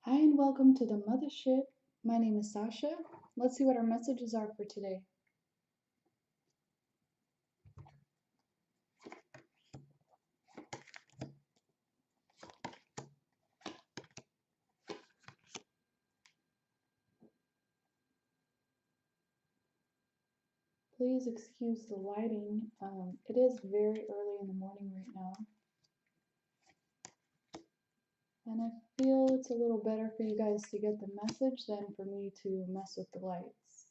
Hi and welcome to the Muthaship. My name is Sazsha. Let's see what our messages are for today. Please excuse the lighting. It is very early in the morning right now, and I feel it's a little better for you guys to get the message than for me to mess with the lights.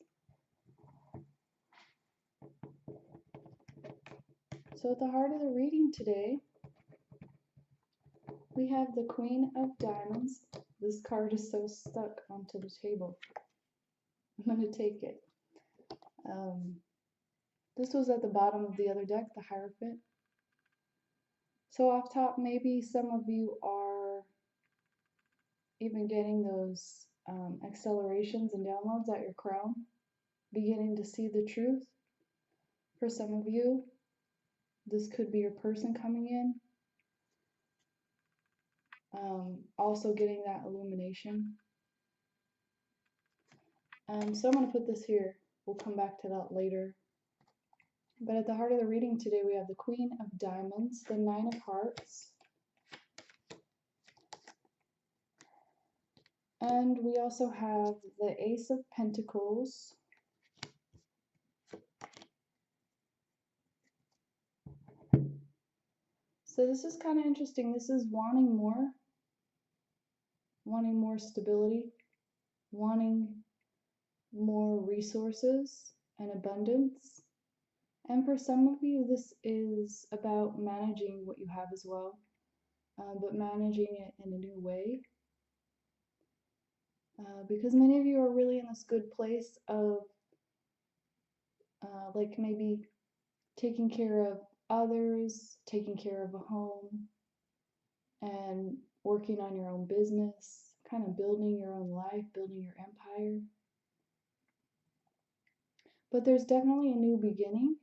So at the heart of the reading today, we have the Queen of Diamonds. This card is so stuck onto the table. I'm going to take it. This was at the bottom of the other deck, the Hierophant. So off top, maybe some of you are even getting those accelerations and downloads at your crown, beginning to see the truth. For some of you, this could be your person coming in, also getting that illumination. So I'm going to put this here. We'll come back to that later. But at the heart of the reading today, we have the Queen of Diamonds, the Nine of Hearts, and we also have the Ace of Pentacles, so this is kind of interesting. This is wanting more stability, wanting more resources and abundance. And for some of you, this is about managing what you have as well, but managing it in a new way. Because many of you are really in this good place of like maybe taking care of others, taking care of a home, and working on your own business, kind of building your own life, building your empire. But there's definitely a new beginning,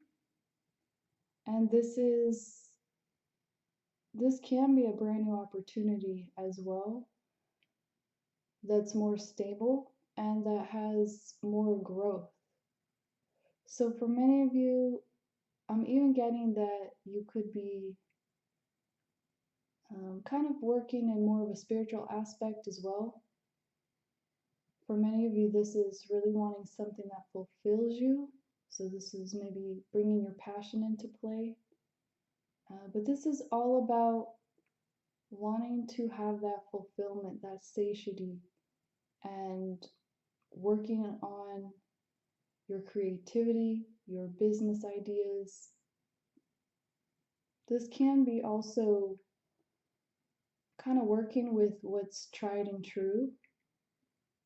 and this can be a brand new opportunity as well, that's more stable and that has more growth. So for many of you, I'm even getting that you could be kind of working in more of a spiritual aspect as well. For many of you, this is really wanting something that fulfills you. So this is maybe bringing your passion into play. But this is all about wanting to have that fulfillment, that satiety, and working on your creativity, your business ideas. This can be also kind of working with what's tried and true,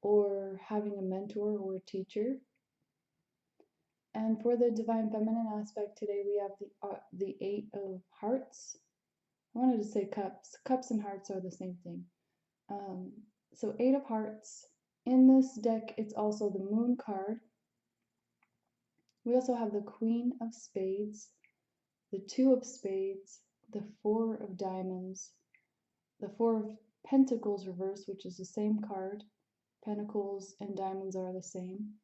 or having a mentor or a teacher. And for the Divine Feminine aspect today, we have the Eight of Hearts. I wanted to say Cups. Cups and Hearts are the same thing. So Eight of Hearts. In this deck, it's also the Moon card. We also have the Queen of Spades, the Two of Spades, the Four of Diamonds, the Four of Pentacles reversed, which is the same card. Pentacles and diamonds are the same.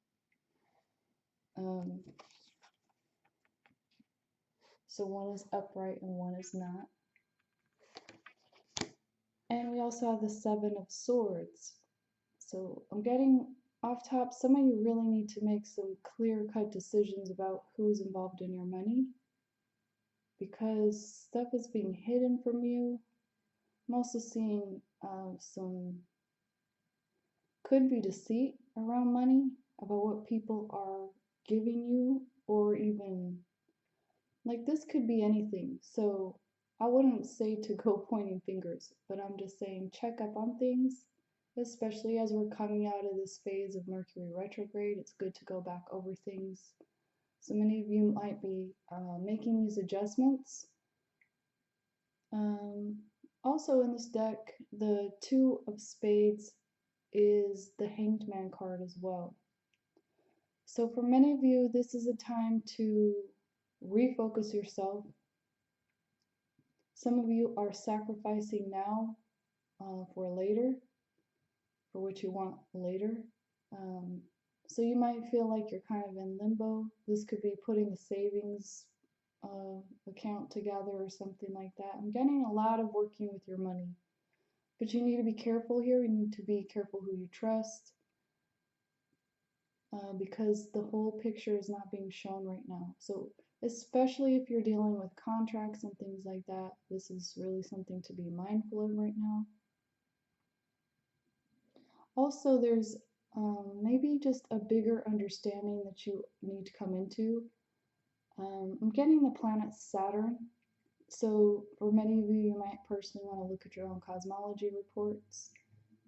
So one is upright and one is not. And we also have the Seven of Swords. So I'm getting off top, some of you really need to make some clear-cut decisions about who's involved in your money, because stuff is being hidden from you. I'm also seeing some could be deceit around money, about what people are giving you, or even like this could be anything. So I wouldn't say to go pointing fingers, but I'm just saying check up on things, especially as we're coming out of this phase of Mercury retrograde. It's good to go back over things. So many of you might be making these adjustments. Also in this deck, the Two of Spades is the Hanged Man card as well. So for many of you, this is a time to refocus yourself. Some of you are sacrificing now for later. for what you want later. So you might feel like you're kind of in limbo. This could be putting a savings account together or something like that. I'm getting a lot of working with your money. But you need to be careful here. You need to be careful who you trust because the whole picture is not being shown right now. So especially if you're dealing with contracts and things like that, this is really something to be mindful of right now. Also, there's maybe just a bigger understanding that you need to come into. I'm getting the planet Saturn. So for many of you, you might personally want to look at your own cosmology reports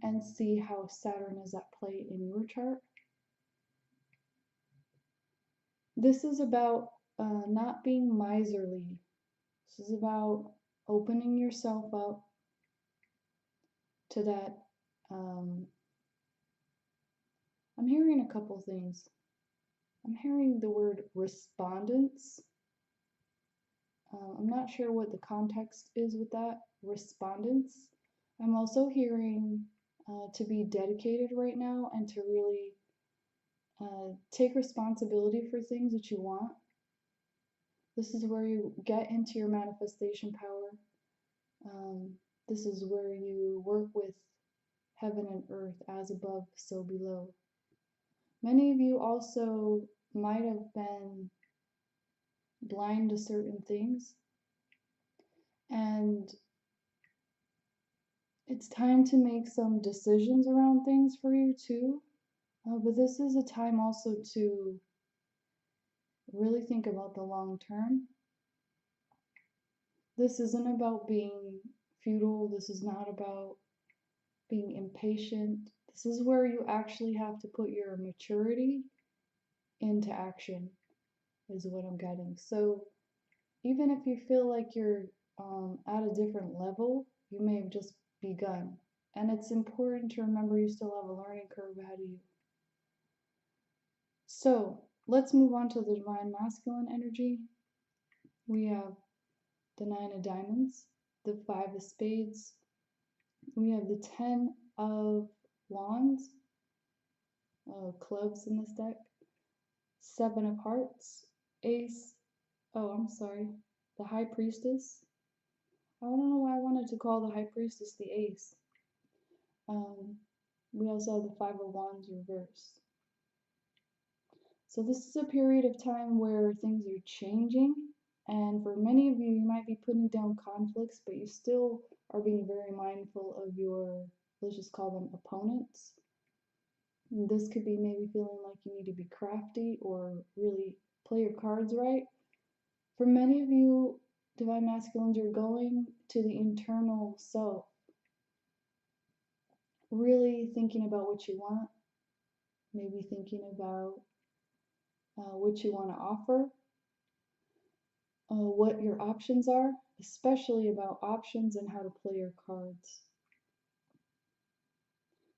and see how Saturn is at play in your chart. This is about not being miserly. This is about opening yourself up to that. I'm hearing a couple things. I'm hearing the word respondents. I'm not sure what the context is with that. Respondents. I'm also hearing to be dedicated right now and to really take responsibility for things that you want. This is where you get into your manifestation power. This is where you work with heaven and earth, as above, so below. Many of you also might have been blind to certain things, and it's time to make some decisions around things for you too. But this is a time also to really think about the long term. This isn't about being futile. This is not about being impatient. This is where you actually have to put your maturity into action, is what I'm getting. So even if you feel like you're at a different level, you may have just begun. And it's important to remember you still have a learning curve ahead of you. So let's move on to the divine masculine energy. We have the 9 of diamonds, the 5 of spades. We have the 10 of wands, clubs in this deck, 7 of hearts, ace, the high priestess. I don't know why I wanted to call the high priestess the ace. We also have the 5 of wands reversed. So this is a period of time where things are changing, and for many of you, you might be putting down conflicts, but you still are being very mindful of your, let's just call them opponents. And this could be maybe feeling like you need to be crafty or really play your cards right. For many of you, divine masculines, you're going to the internal self, really thinking about what you want, maybe thinking about what you want to offer, what your options are, especially about options and how to play your cards.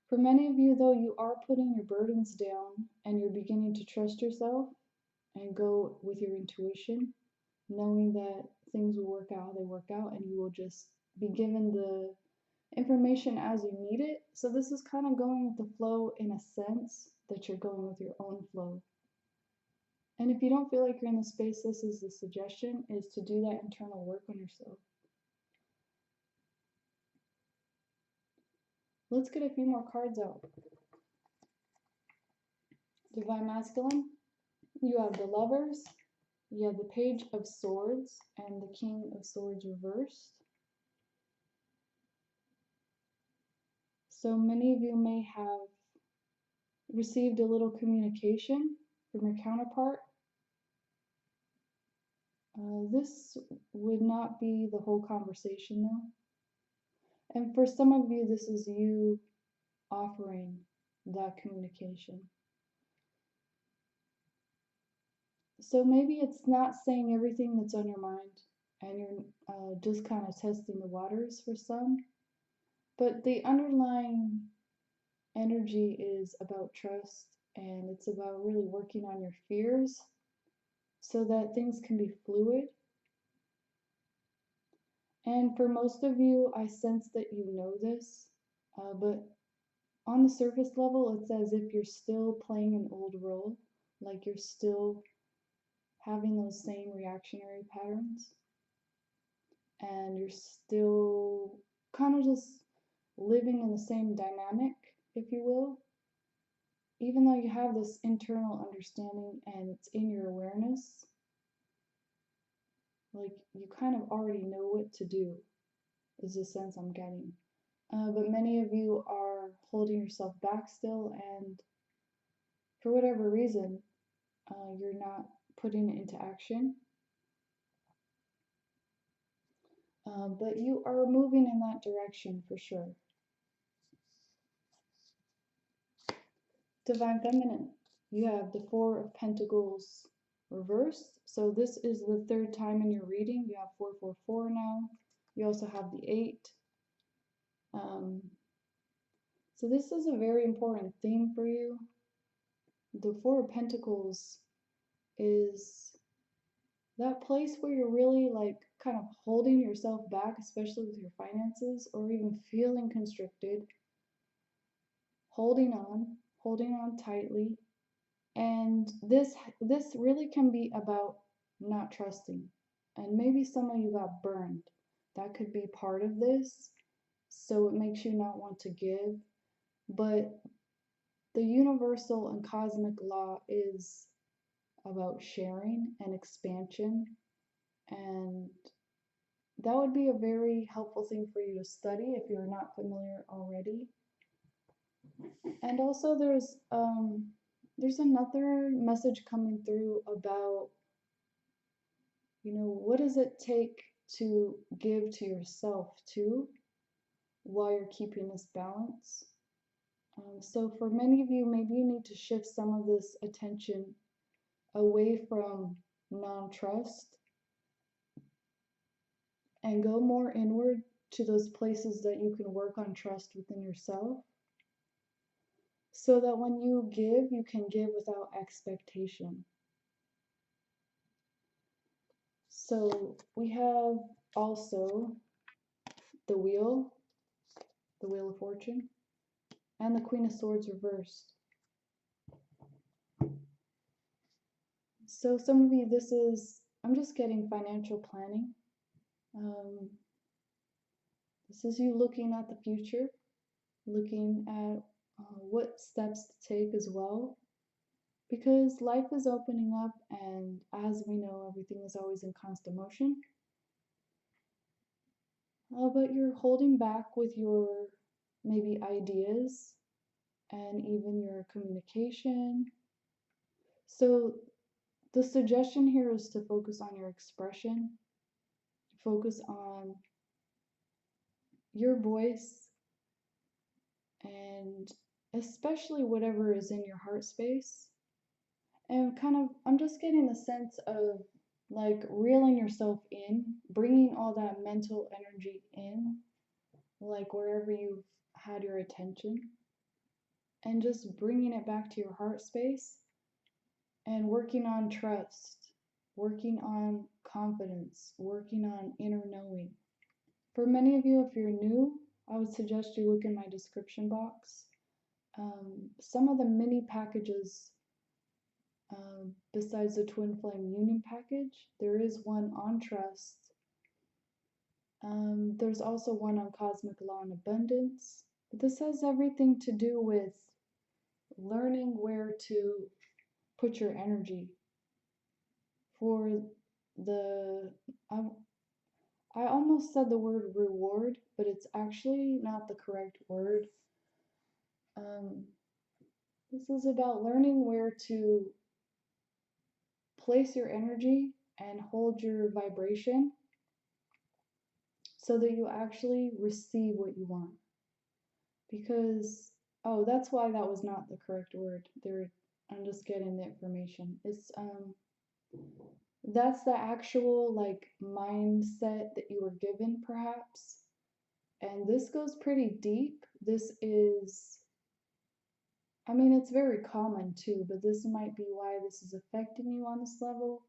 For many of you, though, you are putting your burdens down and you're beginning to trust yourself and go with your intuition, knowing that things will work out how they work out, and you will just be given the information as you need it. So this is kind of going with the flow in a sense that you're going with your own flow. And if you don't feel like you're in the space, this is the suggestion, is to do that internal work on yourself. Let's get a few more cards out. Divine masculine, you have the lovers, you have the page of swords, and the king of swords reversed. So many of you may have received a little communication from your counterpart. This would not be the whole conversation though. And for some of you, this is you offering that communication. So maybe it's not saying everything that's on your mind and you're just kind of testing the waters for some. But the underlying energy is about trust, and it's about really working on your fears so that things can be fluid. And for most of you, I sense that you know this, but on the surface level, it's as if you're still playing an old role, like you're still having those same reactionary patterns, and you're still kind of just living in the same dynamic, if you will, even though you have this internal understanding and it's in your awareness. Like you kind of already know what to do, is the sense I'm getting. But many of you are holding yourself back still, and for whatever reason, you're not putting it into action. But you are moving in that direction for sure. Divine Feminine, you have the Four of Pentacles reversed. So this is the third time in your reading. You have 444 now. You also have the 8. So this is a very important theme for you. The Four of Pentacles is that place where you're really like kind of holding yourself back, especially with your finances, or even feeling constricted, holding on tightly. And this really can be about not trusting. And maybe some of you got burned. That could be part of this. So it makes you not want to give. But the universal and cosmic law is about sharing and expansion. And that would be a very helpful thing for you to study if you're not familiar already. And also there's another message coming through about, what does it take to give to yourself too, while you're keeping this balance. So for many of you, maybe you need to shift some of this attention away from non-trust and go more inward to those places that you can work on trust within yourself, so that when you give, you can give without expectation. So we have also the Wheel of Fortune, and the Queen of Swords reversed. So some of you, I'm just getting financial planning. This is you looking at the future, looking at what steps to take as well, because life is opening up, and as we know, everything is always in constant motion. But you're holding back with your maybe ideas and even your communication. So the suggestion here is to focus on your expression, focus on your voice, and especially whatever is in your heart space. And I'm just getting the sense of like reeling yourself in, bringing all that mental energy in, like wherever you've had your attention, and just bringing it back to your heart space and working on trust, working on confidence, working on inner knowing. For many of you, if you're new, I would suggest you look in my description box. Some of the mini packages, besides the Twinflame Union package, there is one on trust. There's also one on cosmic law and abundance. But this has everything to do with learning where to put your energy. For I almost said the word reward, but it's actually not the correct word. This is about learning where to place your energy and hold your vibration so that you actually receive what you want. Because, that's why that was not the correct word. I'm just getting the information. It's, that's the actual like mindset that you were given perhaps. And this goes pretty deep. It's very common too, but this might be why this is affecting you on this level.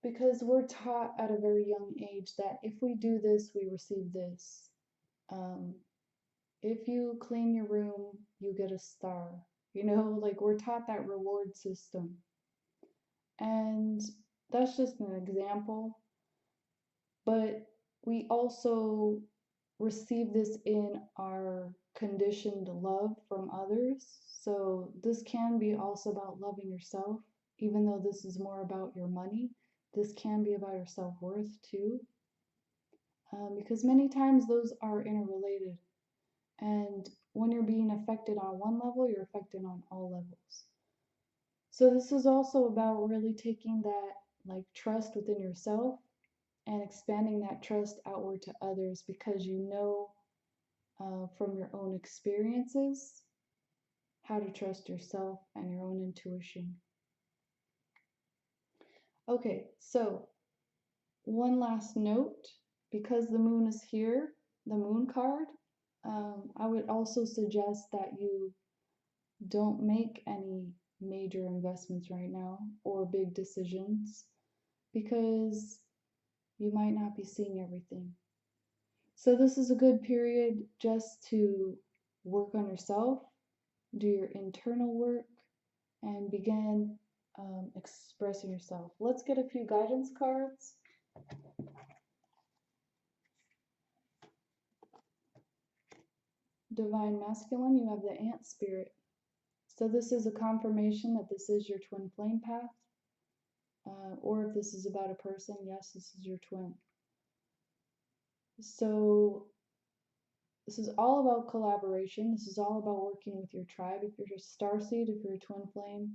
Because we're taught at a very young age that if we do this, we receive this. if you clean your room, you get a star. You know, like we're taught that reward system. And that's just an example. But we also receive this in our conditioned love from others. So this can be also about loving yourself, even though this is more about your money. This can be about your self-worth too, because many times those are interrelated. And when you're being affected on one level, you're affected on all levels. So this is also about really taking that like trust within yourself and expanding that trust outward to others, because you know from your own experiences how to trust yourself and your own intuition. Okay, so one last note, because the moon is here, the moon card, I would also suggest that you don't make any major investments right now or big decisions, because you might not be seeing everything. So this is a good period just to work on yourself, do your internal work, and begin expressing yourself. Let's get a few guidance cards. Divine Masculine, you have the Ant Spirit. So this is a confirmation that this is your twin flame path. Or if this is about a person, yes, this is your twin. So this is all about collaboration. This is all about working with your tribe. If you're a starseed, if you're a twin flame,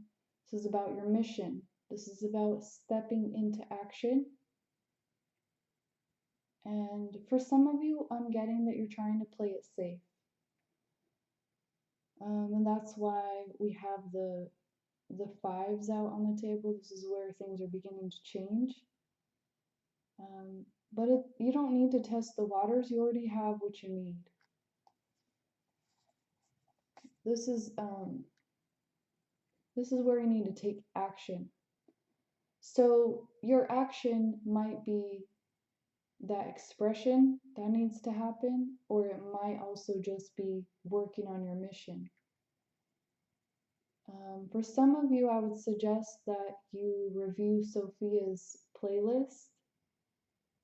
this is about your mission. This is about stepping into action. And for some of you, I'm getting that you're trying to play it safe. And that's why we have the fives out on the table. This is where things are beginning to change. But you don't need to test the waters. You already have what you need. This is where you need to take action. So your action might be that expression that needs to happen, or it might also just be working on your mission. For some of you, I would suggest that you review Sophia's playlist.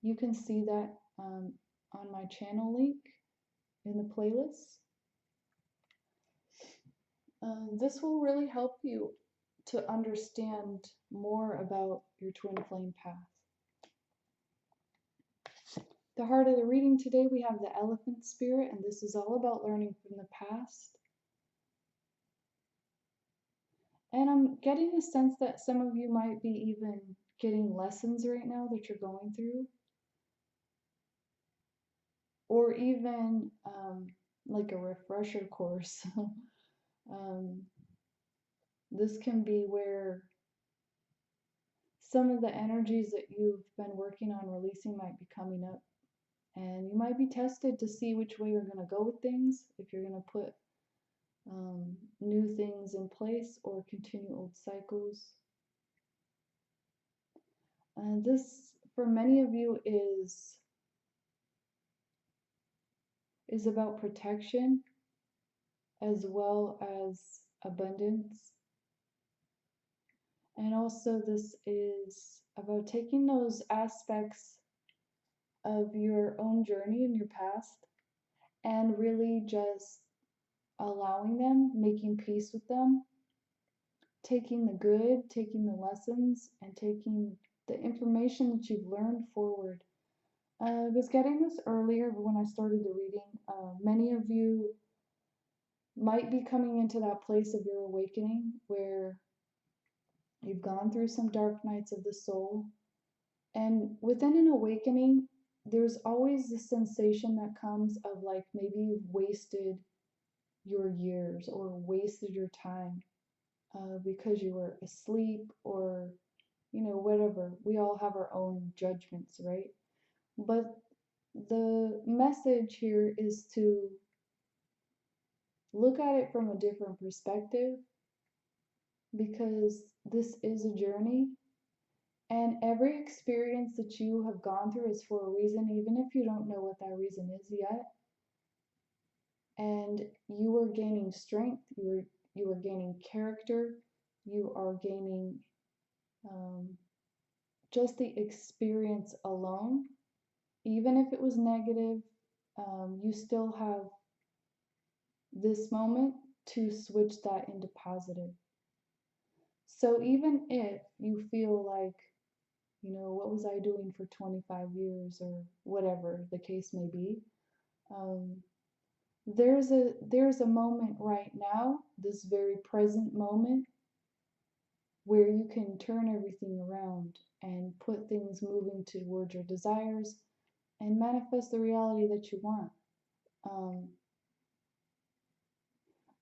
You can see that on my channel link in the playlist. This will really help you to understand more about your twin flame path. The heart of the reading today, we have the Elephant Spirit, and this is all about learning from the past. And I'm getting a sense that some of you might be even getting lessons right now that you're going through. Or even like a refresher course. This can be where some of the energies that you've been working on releasing might be coming up. And you might be tested to see which way you're going to go with things, if you're going to put new things in place or continue old cycles. And this, for many of you, is about protection as well as abundance. And also this is about taking those aspects of your own journey in your past and really just allowing them, making peace with them, taking the good, taking the lessons, and taking the information that you've learned forward. I was getting this earlier when I started the reading. Many of you might be coming into that place of your awakening where you've gone through some dark nights of the soul. And within an awakening, there's always this sensation that comes of like maybe you've wasted your years or wasted your time because you were asleep or, you know, whatever. We all have our own judgments, right? But the message here is to look at it from a different perspective, because this is a journey. And every experience that you have gone through is for a reason, even if you don't know what that reason is yet. and you are gaining strength, you are gaining character, you are gaining um, just the experience alone. Even if it was negative, you still have this moment to switch that into positive. So even if you feel like, what was I doing for 25 years or whatever the case may be, um, there's a moment right now, this very present moment, where you can turn everything around and put things moving towards your desires and manifest the reality that you want. Um,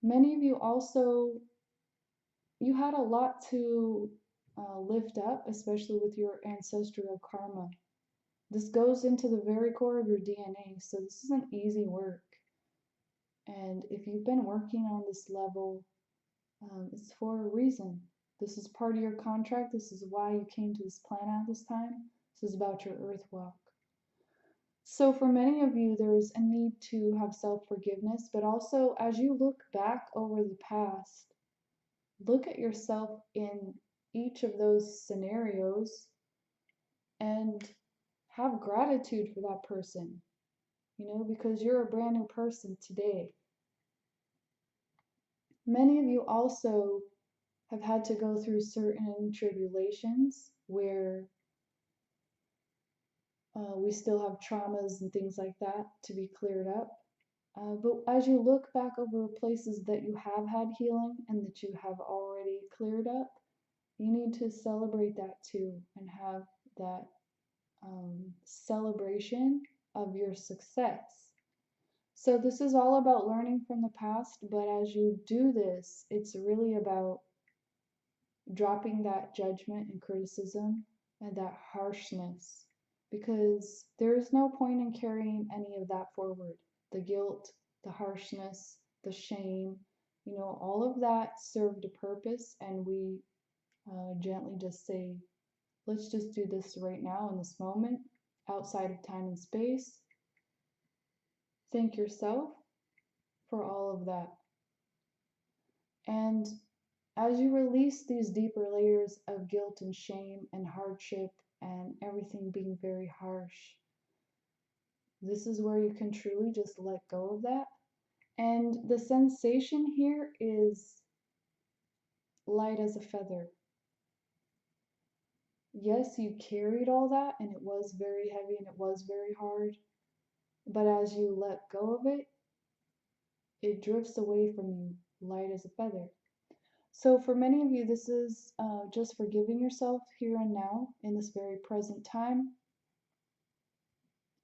Many of you also, you had a lot to lift up, especially with your ancestral karma. This goes into the very core of your DNA, so this isn't easy work. And if you've been working on this level, it's for a reason. This is part of your contract. This is why you came to this planet at this time. This is about your earth walk. So for many of you, there's a need to have self-forgiveness, but also as you look back over the past, look at yourself in each of those scenarios and have gratitude for that person, because you're a brand new person today. Many of you also have had to go through certain tribulations where we still have traumas and things like that to be cleared up. But as you look back over places that you have had healing and that you have already cleared up, you need to celebrate that too and have that celebration of your success. So this is all about learning from the past, but as you do this, it's really about dropping that judgment and criticism and that harshness, because there is no point in carrying any of that forward. The guilt, the harshness, the shame, all of that served a purpose, and we gently just say, let's just do this right now in this moment, outside of time and space. Thank yourself for all of that. And as you release these deeper layers of guilt and shame and hardship and everything being very harsh, this is where you can truly just let go of that. And the sensation here is light as a feather. Yes, you carried all that and it was very heavy and it was very hard, but as you let go of it, it drifts away from you, light as a feather. So for many of you, this is just forgiving yourself here and now in this very present time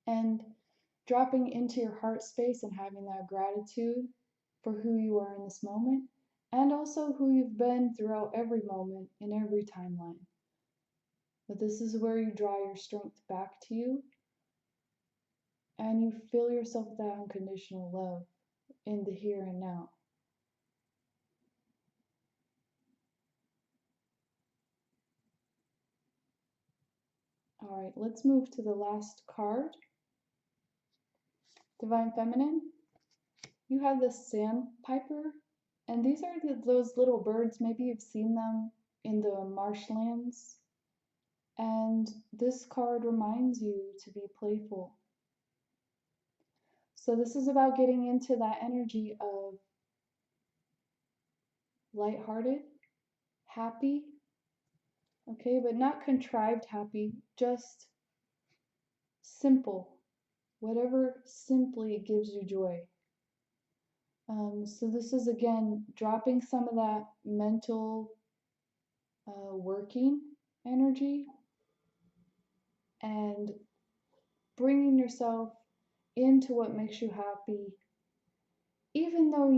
and dropping into your heart space and having that gratitude for who you are in this moment and also who you've been throughout every moment in every timeline. But this is where you draw your strength back to you and you fill yourself with that unconditional love in the here and now. All right, let's move to the last card. Divine Feminine. You have the sandpiper, and these are those little birds. Maybe you've seen them in the marshlands. And this card reminds you to be playful. So this is about getting into that energy of lighthearted, happy, okay, but not contrived happy, just simple, whatever simply gives you joy. So this is again dropping some of that mental working energy and bringing yourself into what makes you happy, even though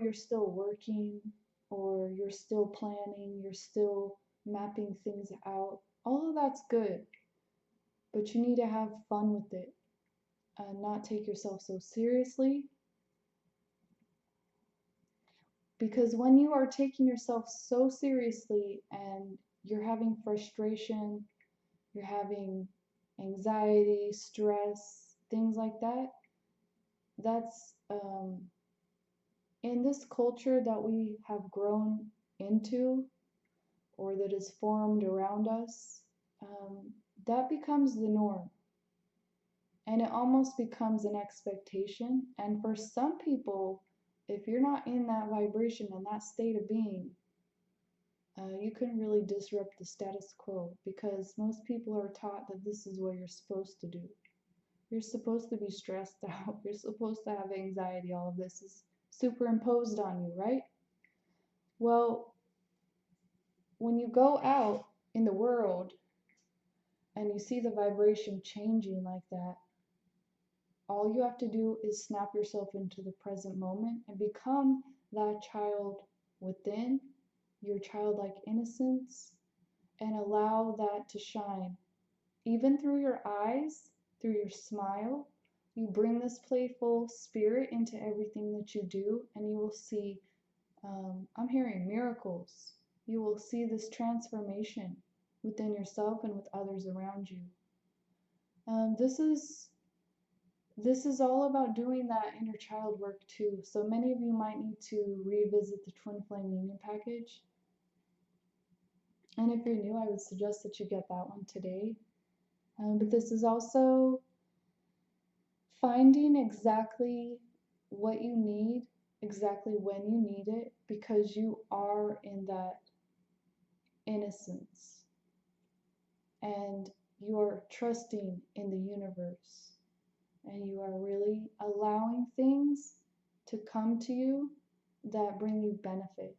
you're still working or you're still planning, you're still mapping things out. All of that's good, but you need to have fun with it and not take yourself so seriously. Because when you are taking yourself so seriously and you're having frustration, you're having anxiety, stress, things like that, that's in this culture that we have grown into, or that is formed around us, that becomes the norm. And it almost becomes an expectation. And for some people, if you're not in that vibration and that state of being, you can really disrupt the status quo, because most people are taught that this is what you're supposed to do. You're supposed to be stressed out. You're supposed to have anxiety. All of this is superimposed on you, right? Well, when you go out in the world and you see the vibration changing like that, all you have to do is snap yourself into the present moment and become that child within, your childlike innocence, and allow that to shine. Even through your eyes, through your smile, you bring this playful spirit into everything that you do, and you will see, I'm hearing miracles. You will see this transformation within yourself and with others around you. This is all about doing that inner child work too. So many of you might need to revisit the Twinflame Union package. And if you're new, I would suggest that you get that one today. But this is also finding exactly what you need, exactly when you need it, because you are in that innocence and you are trusting in the universe, and you are really allowing things to come to you that bring you benefit.